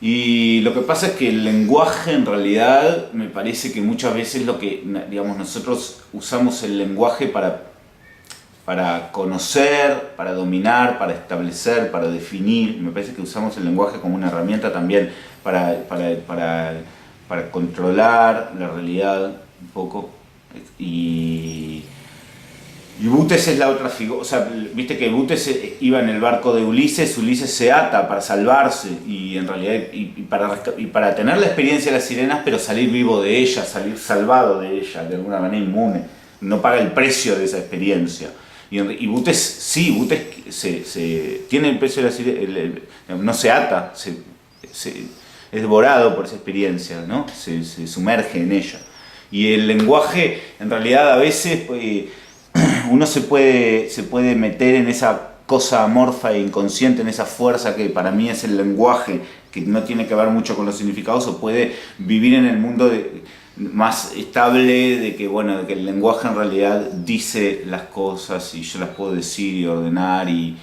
Y lo que pasa es que el lenguaje en realidad me parece que muchas veces lo que, digamos, nosotros usamos el lenguaje para conocer, para dominar, para establecer, para definir. Me parece que usamos el lenguaje como una herramienta también para controlar la realidad un poco. Y Butes es la otra figura, o sea, viste que Butes iba en el barco de Ulises, Ulises se ata para salvarse y en realidad para tener la experiencia de las sirenas, pero salir vivo de ella, salir salvado de ella, de alguna manera inmune, no paga el precio de esa experiencia. Y Butes, sí, Butes tiene el precio de la sirena, no se ata, es devorado por esa experiencia, ¿no? Se sumerge en ella. Y el lenguaje, en realidad, a veces uno se puede meter en esa cosa amorfa e inconsciente, en esa fuerza que para mí es el lenguaje, que no tiene que ver mucho con los significados, o puede vivir en el mundo más estable de que, bueno, de que el lenguaje en realidad dice las cosas y yo las puedo decir y ordenar y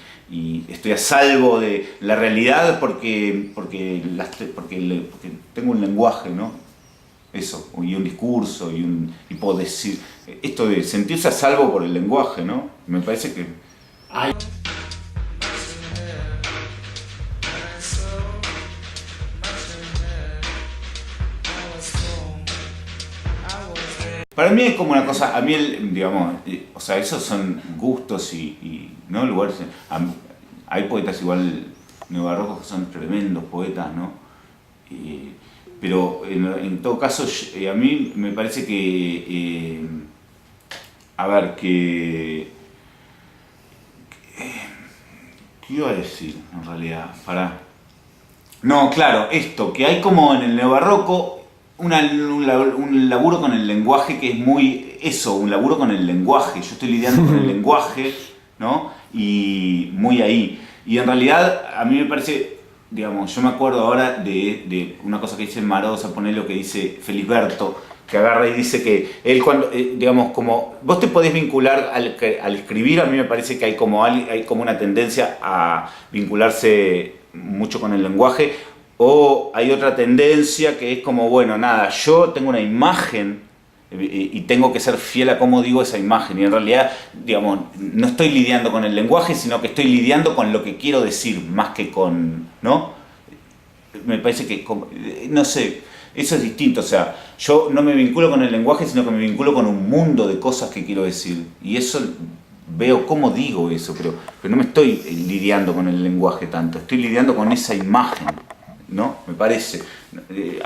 estoy a salvo de la realidad porque tengo un lenguaje, ¿no? Eso, y un discurso, y puedo decir, esto de sentirse a salvo por el lenguaje, ¿no? Me parece que... Ay. Para mí es como una cosa, a mí, digamos, o sea, esos son gustos ¿no? Lugares, hay poetas igual neobarrocos que son tremendos poetas, ¿no? Pero en todo caso, a mí me parece que, a ver, ¿qué iba a decir en realidad? No, claro, esto, que hay como en el neobarroco un laburo con el lenguaje que es muy eso, un laburo con el lenguaje. Yo estoy lidiando con el lenguaje, ¿no? Y muy ahí. Y en realidad, a mí me parece... Digamos, yo me acuerdo ahora de una cosa que dice Marosa, poner lo que dice Felisberto, que agarra y dice que él cuando, digamos, como vos te podés vincular al escribir, a mí me parece que hay como una tendencia a vincularse mucho con el lenguaje, o hay otra tendencia que es como, bueno, nada, yo tengo una imagen y tengo que ser fiel a cómo digo esa imagen, y en realidad, digamos, no estoy lidiando con el lenguaje, sino que estoy lidiando con lo que quiero decir, más que con, ¿no? Me parece que, no sé, eso es distinto, o sea, yo no me vinculo con el lenguaje, sino que me vinculo con un mundo de cosas que quiero decir, y eso veo cómo digo eso, pero no me estoy lidiando con el lenguaje tanto, estoy lidiando con esa imagen, ¿no? Me parece.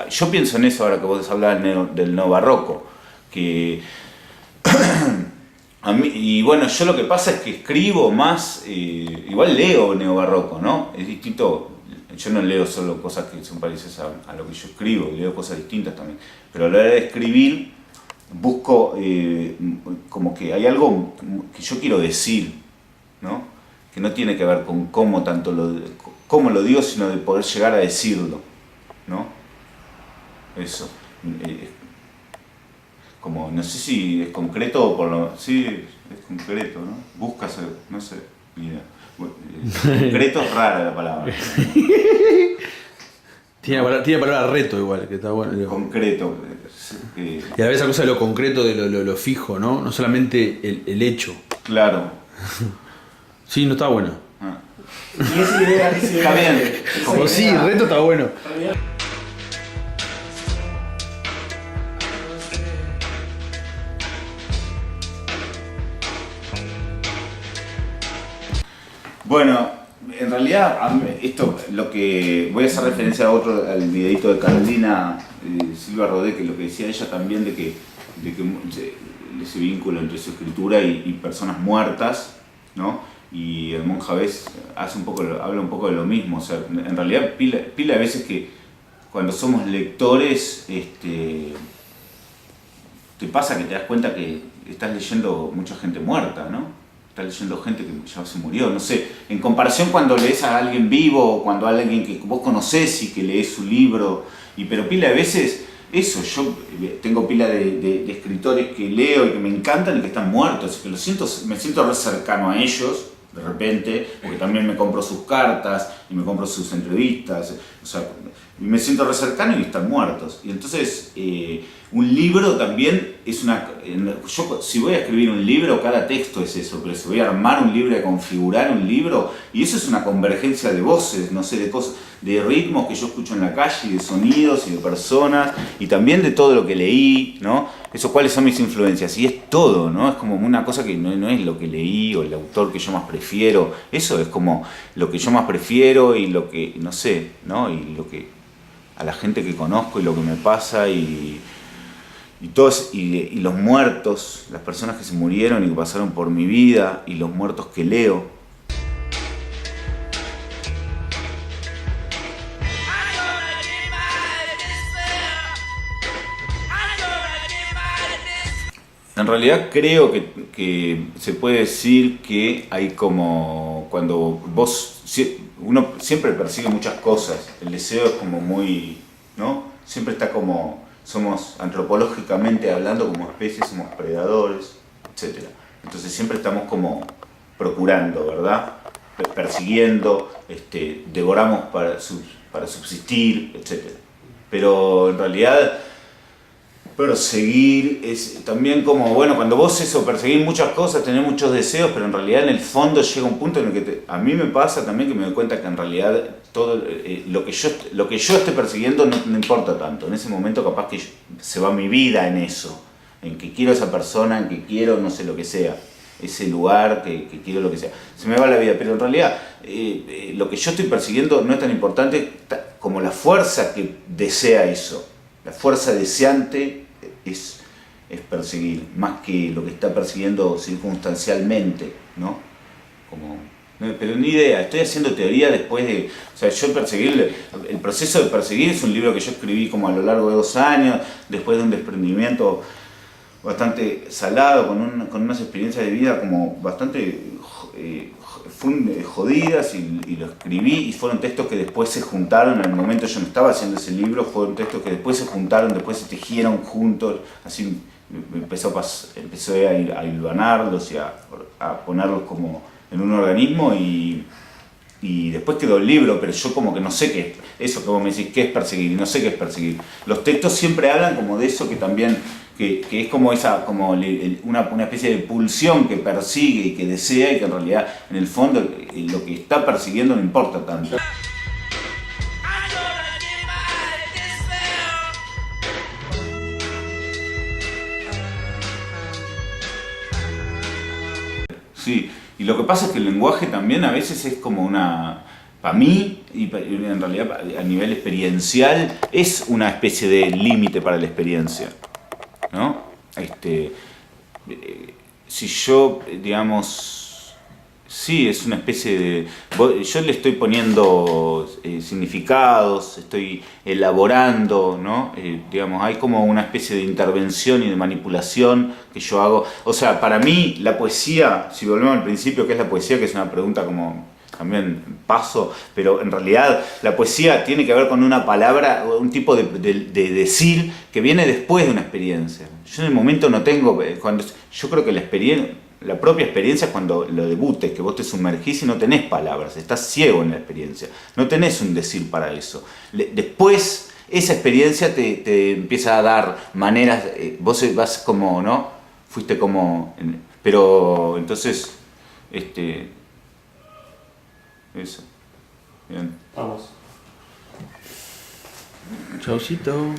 Yo pienso en eso ahora que vos hablabas del neobarroco, que a mí, y bueno, yo lo que pasa es que escribo más, igual leo neobarroco, ¿no? Es distinto, yo no leo solo cosas que son parecidas a lo que yo escribo, leo cosas distintas también, pero a la hora de escribir busco como que hay algo que yo quiero decir, ¿no? Que no tiene que ver con cómo lo digo, sino de poder llegar a decirlo, ¿no? Eso. Como, no sé si es concreto o por lo... Sí, es concreto, ¿no? Buscas, no sé, mira. Concreto es rara la palabra. Tiene palabra reto igual, que está bueno. Concreto. Y a veces esa cosa de lo concreto, de lo fijo, ¿no? No solamente el hecho. Claro. Sí, no está bueno. Ah. Y esa idea, Está bien. Como sí, reto está bueno. Bueno, en realidad, esto, lo que voy a hacer referencia al videito de Carolina Silva Rodé, que lo que decía ella también de que ese vínculo entre su escritura y personas muertas, ¿no? Y el Monjabés habla un poco de lo mismo. O sea, en realidad, pila de veces que cuando somos lectores, te pasa que te das cuenta que estás leyendo mucha gente muerta, ¿no? Estás leyendo gente que ya se murió, no sé, en comparación cuando lees a alguien vivo, o cuando a alguien que vos conocés y que lees su libro, pero pila de veces, eso, yo tengo pila de escritores que leo y que me encantan y que están muertos, que me siento re cercano a ellos, de repente, porque también me compro sus cartas y me compro sus entrevistas, o sea, y me siento re cercano y están muertos. Y entonces, un libro también es una... Yo, si voy a escribir un libro, cada texto es eso, pero si voy a armar un libro, a configurar un libro, y eso es una convergencia de voces, no sé, de cosas, de ritmos que yo escucho en la calle, y de sonidos, y de personas, y también de todo lo que leí, ¿no? Eso, cuáles son mis influencias, y es todo, ¿no? Es como una cosa que no es lo que leí, o el autor que yo más prefiero, eso es como lo que yo más prefiero, y lo que, no sé, ¿no? Y lo que... a la gente que conozco, y lo que me pasa, y los muertos, las personas que se murieron y que pasaron por mi vida, y los muertos que leo. En realidad creo que se puede decir que hay como cuando uno siempre persigue muchas cosas, el deseo es como muy, ¿no? Siempre está como, somos antropológicamente hablando como especies, somos predadores, etc. Entonces siempre estamos como procurando, ¿verdad? Persiguiendo, devoramos para subsistir, etc. Pero en realidad perseguir es también como, bueno, cuando vos perseguís muchas cosas, tenés muchos deseos, pero en realidad en el fondo llega un punto en el que a mí me pasa también que me doy cuenta que en realidad todo lo que yo esté persiguiendo no importa tanto. En ese momento capaz que se va mi vida en eso, en que quiero a esa persona, en que quiero no sé lo que sea, ese lugar que quiero lo que sea. Se me va la vida, pero en realidad lo que yo estoy persiguiendo no es tan importante como la fuerza que desea eso. La fuerza deseante es perseguir, más que lo que está persiguiendo circunstancialmente, ¿no? Pero ni idea, estoy haciendo teoría después de... O sea, el proceso de perseguir es un libro que yo escribí como a lo largo de 2 años, después de un desprendimiento bastante salado, con unas experiencias de vida como bastante jodidas, y lo escribí, y fueron textos que después se juntaron. En el momento yo no estaba haciendo ese libro, fueron textos que después se juntaron, después se tejieron juntos, así empecé a hilvanarlos y a ponerlos como en un organismo, y después quedó el libro, pero yo como que no sé qué es, eso que vos me decís, qué es perseguir, y no sé qué es perseguir. Los textos siempre hablan como de eso que también... Que es como una especie de pulsión que persigue y que desea, y que en realidad en el fondo lo que está persiguiendo no importa tanto. Sí, y lo que pasa es que el lenguaje también a veces es como para mí, y en realidad a nivel experiencial, es una especie de límite para la experiencia, ¿no? Si yo, digamos, sí, es una especie de... Yo le estoy poniendo significados, estoy elaborando, ¿no? Digamos, hay como una especie de intervención y de manipulación que yo hago. O sea, para mí la poesía, si volvemos al principio, ¿qué es la poesía? Que es una pregunta como... también paso, pero en realidad la poesía tiene que ver con una palabra, un tipo de decir que viene después de una experiencia. Yo en el momento no tengo, yo creo que la propia experiencia es cuando lo debutes, que vos te sumergís y no tenés palabras, estás ciego en la experiencia, no tenés un decir para eso. Después esa experiencia te empieza a dar maneras, vos vas como, ¿no? Fuiste como, pero entonces, eso. Bien. Vamos. Chaucito.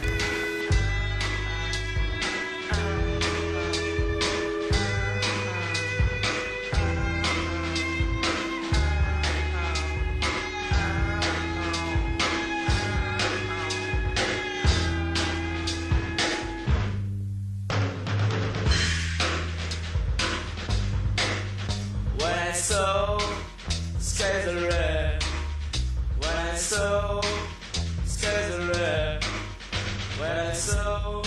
Skies are red. When I sow, skies are red. When I sow.